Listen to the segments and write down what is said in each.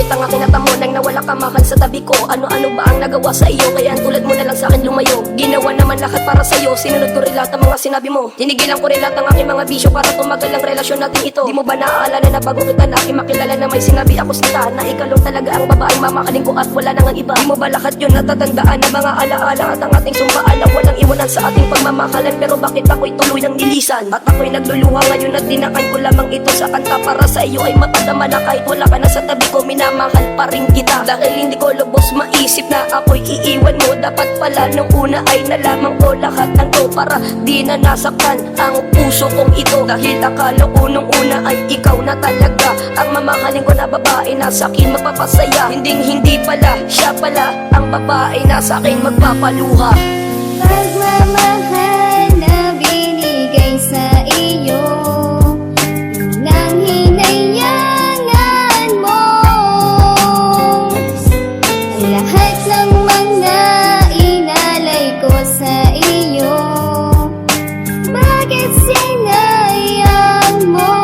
Ngunit ang aking natamo nang nawala ka mahal sa tabi ko. Ano-ano ba ang nagawa sa iyo, kaya ang tulad mo na lang sa akin lumayo. Ginawa naman lahat para sa'yo, sinunod ko rin lahat ng mga sinabi mo. Tinigilan ko rin lahat ng aking mga bisyo para tumagal ang relasyon natin ito. Di mo ba naaalala na bago kita na aking makilala na may sinabi ako sita, na ikaw lang talaga ang babaeng mamahalin ko at wala nang iba. Di mo ba lahat yun natatandaan na mga alaala at ang ating sumpaan na walang iwanan sa ating pagmamahalan? Pero bakit ako'y tuluyang nilisan? At ako'y nagluluha ngayon at dinakan ko lamang ito sa kanta para sa iyo ay mapadama na kahit wala ka na sa tabi ko, minamahal pa rin kita. Dahil hindi ko lubos maisip na ako'y iiwan mo. Dapat pala nung una ay nalaman ko lahat ng to para di na nasaktan ang puso kong ito. Dahil akala ko nung una ay ikaw na talaga ang mamahalin ko na babae na sa'kin magpapasaya. Hindi pala, siya pala ang babae na sa'kin magpapaluha. Pagmamahal na binigay sa iyo nang hinayangan mo ang lahat ng mga inalay ko sa iyo. Bakit sinayang mo?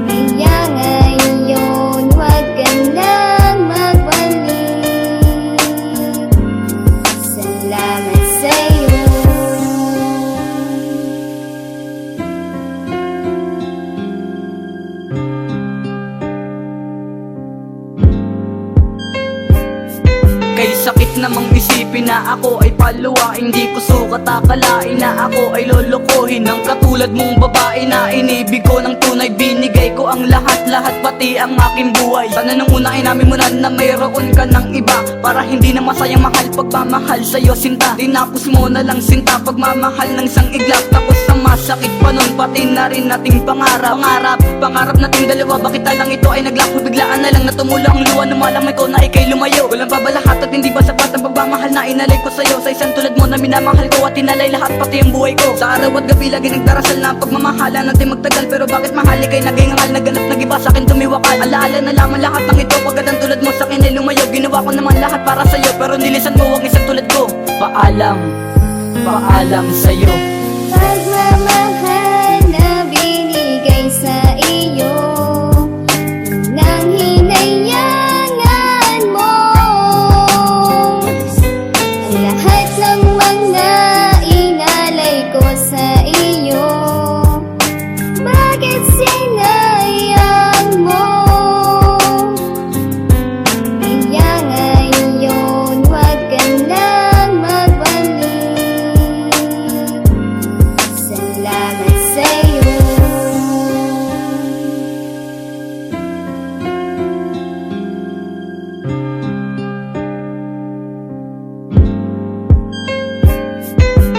Kaya ngayon huwag ka nang magbalik. Salamat sa'yo. Kay sakit namang isipin na ako ay paluwa. Hindi ko sukat akalain na ako ay lolokohin ng katulad mong babae na inibig ko ng tunay. Binigay ko ang lahat pati ang aking buhay. Sana nung una ay namin mo na mayroon ka ng iba, para hindi na masayang mahal pagmamahal sa'yo sinta. Tinapos mo na lang sinta pagmamahal ng isang iglap. Tapos ang masakit pa nun pati na rin nating pangarap. Pangarap nating dalawa, bakit lang ito ay naglako? Biglaan na lang na tumulo ang luha. Numalamay ko na ikay lumayo. Walang babalahat at hindi ba sapat ang pagmamahal na inalay ko sa'yo? Sa isang tulad mo na minamahal ko at inalay lahat pati ang buhay ko. Sa araw at gabi lagi nagdarasal na pagmamahala natin magtagal. Pero bakit mahal ikay naging angal? Naganap nag-iba sa'kin tumiwakal. Alaala na lamang lahat ng ito, pagkat ang tulad mo sa'kin ay lumayo. Ginawa ko naman lahat para sa'yo, pero nilisan mo ang isang tulad ko. Paalam sa'yo. Pagmamahal na binigay sa iyo nang hinayangan mo ang lahat ng mga inalay ko sa iyo. Bakit sinayang mo? Kaya ngayon huwag ka nang magbalik. Salamat sa'yo.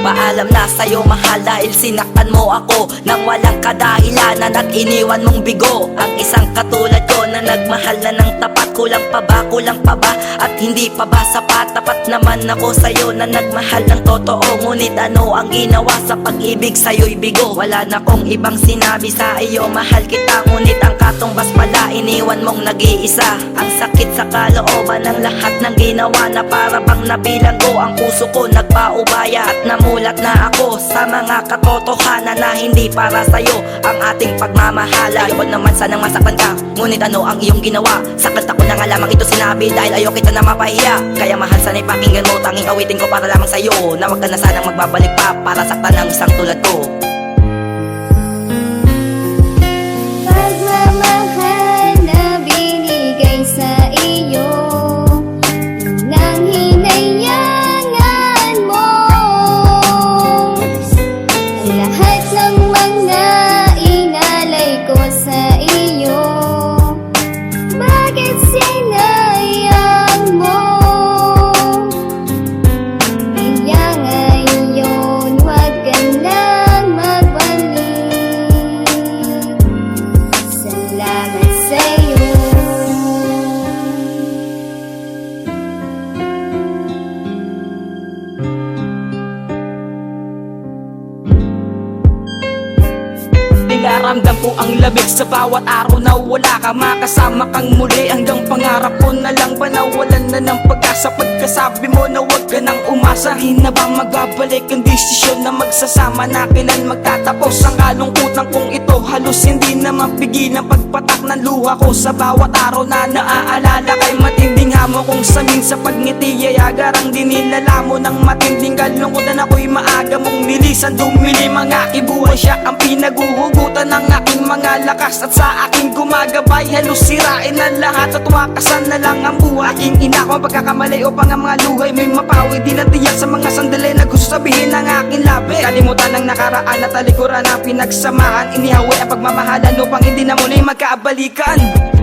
Paalam na sa'yo mahal, dahil sinaktan mo ako nang walang kadahilanan at iniwan mong bigo ang isang katulad ko na nagmahal na ng tapat. Kulang pa ba at hindi pa ba sapat? Tapat naman ako sa'yo na nagmahal ng totoo. Ngunit ano ang ginawa sa pag-ibig sa'yo'y bigo. Wala na kong ibang sinabi sa iyo, mahal kita. Ngunit ang katumbas pala iniwan mong nag-iisa. Ang sakit sa kalooban ng lahat ng ginawa, na para bang nabilang ko ang puso ko. Nagpaubaya at namulat na ako sa mga katotohanan na hindi para sa'yo ang ating pagmamahala. Ayoko naman sanang masaktan ka, ngunit ano ang iyong ginawa? Sakit ako na nga lamang ito sinabi, dahil ayaw kita na mapahiya. Kaya mahal, sana'y pakinggan mo, tanging awitin ko para lamang sa'yo, na wag ka na sanang magbabalik pa para saktan ng isang tulad ko. Pagmamahal na binigay sa iyo nang hinayangan mo ang lahat ng mga inalay ko sa iyo. Bakit sinayang mo? Kaya ngayon huwag ka nang ko ang labig sa bawat araw na wala ka. Makasama kang muli hanggang pangarap ko na lang ba nawalan na ng pag-asa. Pagkasabi mo na wag ka nang umasa, di na ba magbabalik ang desisyon na magsasama na kailan magtatapos ang kalungkutan kong ito. Halos hindi na mapigilan pagpatak ng luha ko sa bawat araw na naaalala kay matinding hamo kong samin sa pagngiti ay agarang dinilala mo ng matinding kalungkutan. Ako'y maaga mong nilisan, dumilim ang aking buhay. Siya ang pinaguhugutan ng aking mga lakas at sa aking gumagabay. Halos sirain na lahat at wakasan na lang ang buhay. Aking ina ko ang pagkakamali upang ang mga luhay may mapawi. Di natiyak sa mga sandali na gusto sabihin ng aking labi. Kalimutan ng nakaraan at talikuran ang pinagsamahan. Inihawi ang pagmamahalan upang hindi na muli magkaabalikan.